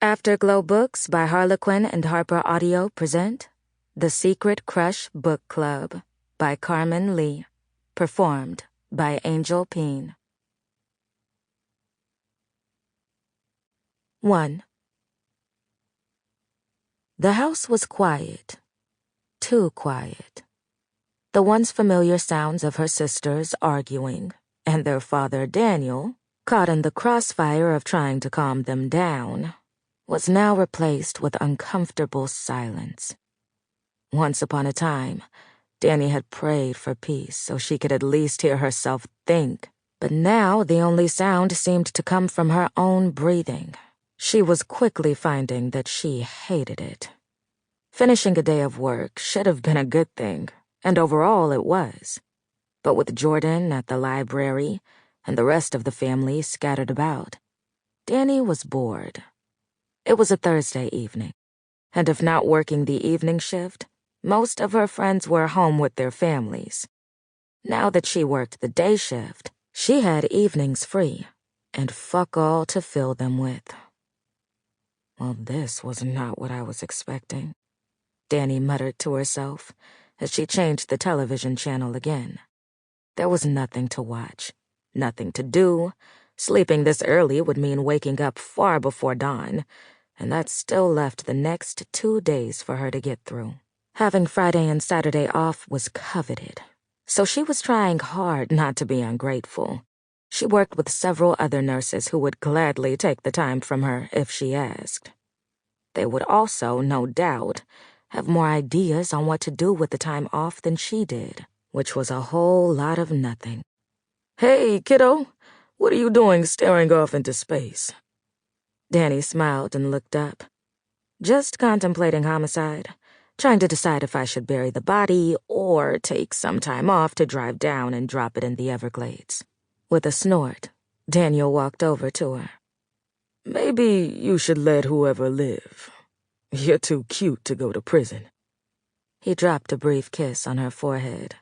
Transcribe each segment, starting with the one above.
Afterglow Books by Harlequin and HarlequinAudio present The Secret Crush Book Club by Karmen Lee, performed by Pean. 1. The house was quiet. Too quiet. The once familiar sounds of her sisters arguing, and their father Daniel, caught in the crossfire of trying to calm them down, was now replaced with uncomfortable silence. Once upon a time, Dani had prayed for peace so she could at least hear herself think, but now the only sound seemed to come from her own breathing. She was quickly finding that she hated it. Finishing a day of work should have been a good thing, and overall it was. But with Jordan at the library and the rest of the family scattered about, Dani was bored. It was a Thursday evening, and if not working the evening shift, most of her friends were home with their families. Now that she worked the day shift, she had evenings free, and fuck all to fill them with. Well, this was not what I was expecting, Dani muttered to herself as she changed the television channel again. There was nothing to watch, nothing to do. Sleeping this early would mean waking up far before dawn, and that still left the next 2 days for her to get through. Having Friday and Saturday off was coveted, so she was trying hard not to be ungrateful. She worked with several other nurses who would gladly take the time from her if she asked. They would also, no doubt, have more ideas on what to do with the time off than she did, which was a whole lot of nothing. "Hey, kiddo, what are you doing staring off into space?" Dani smiled and looked up. "Just contemplating homicide, trying to decide if I should bury the body or take some time off to drive down and drop it in the Everglades." With a snort, Daniel walked over to her. "Maybe you should let whoever live. You're too cute to go to prison." He dropped a brief kiss on her forehead.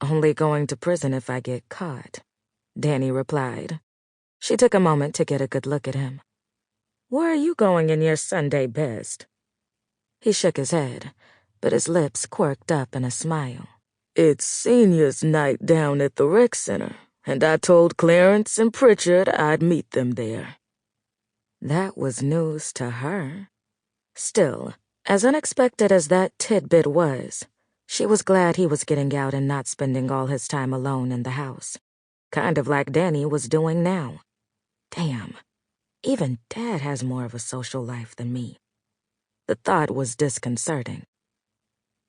"Only going to prison if I get caught," Dani replied. She took a moment to get a good look at him. "Where are you going in your Sunday best?" He shook his head, but his lips quirked up in a smile. "It's seniors' night down at the rec center, and I told Clarence and Pritchard I'd meet them there." That was news to her. Still, as unexpected as that tidbit was, she was glad he was getting out and not spending all his time alone in the house, kind of like Dani was doing now. Damn, even Dad has more of a social life than me. The thought was disconcerting.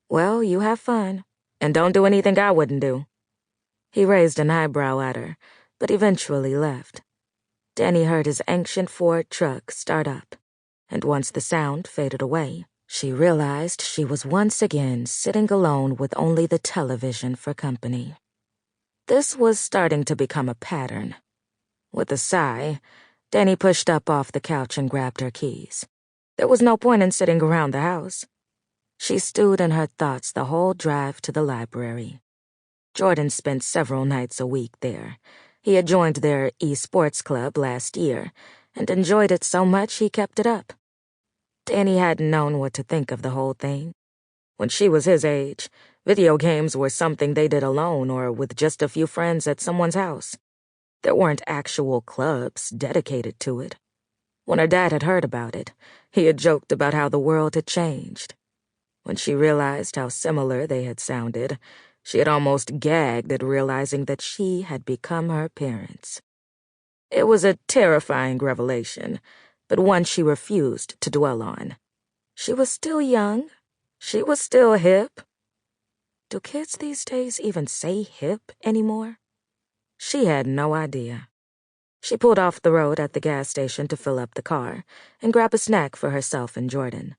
"Well, you have fun, and don't do anything I wouldn't do." He raised an eyebrow at her, but eventually left. Dani heard his ancient Ford truck start up, and once the sound faded away, she realized she was once again sitting alone with only the television for company. This was starting to become a pattern. With a sigh, Dani pushed up off the couch and grabbed her keys. There was no point in sitting around the house. She stewed in her thoughts the whole drive to the library. Jordan spent several nights a week there. He had joined their esports club last year and enjoyed it so much he kept it up. Dani hadn't known what to think of the whole thing. When she was his age, video games were something they did alone or with just a few friends at someone's house. There weren't actual clubs dedicated to it. When her dad had heard about it, he had joked about how the world had changed. When she realized how similar they had sounded, she had almost gagged at realizing that she had become her parents. It was a terrifying revelation, but one she refused to dwell on. She was still young. She was still hip. Do kids these days even say hip anymore? She had no idea. She pulled off the road at the gas station to fill up the car and grab a snack for herself and Jordan.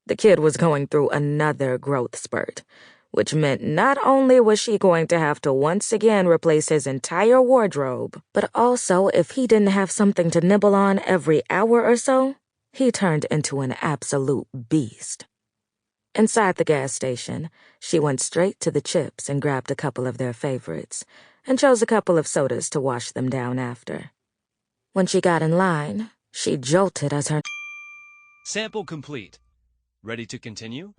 The kid was going through another growth spurt, which meant not only was she going to have to once again replace his entire wardrobe, but also if he didn't have something to nibble on every hour or so, he turned into an absolute beast. Inside the gas station, she went straight to the chips and grabbed a couple of their favorites, and chose a couple of sodas to wash them down after. When she got in line, she jolted as her Sample complete. Ready to continue?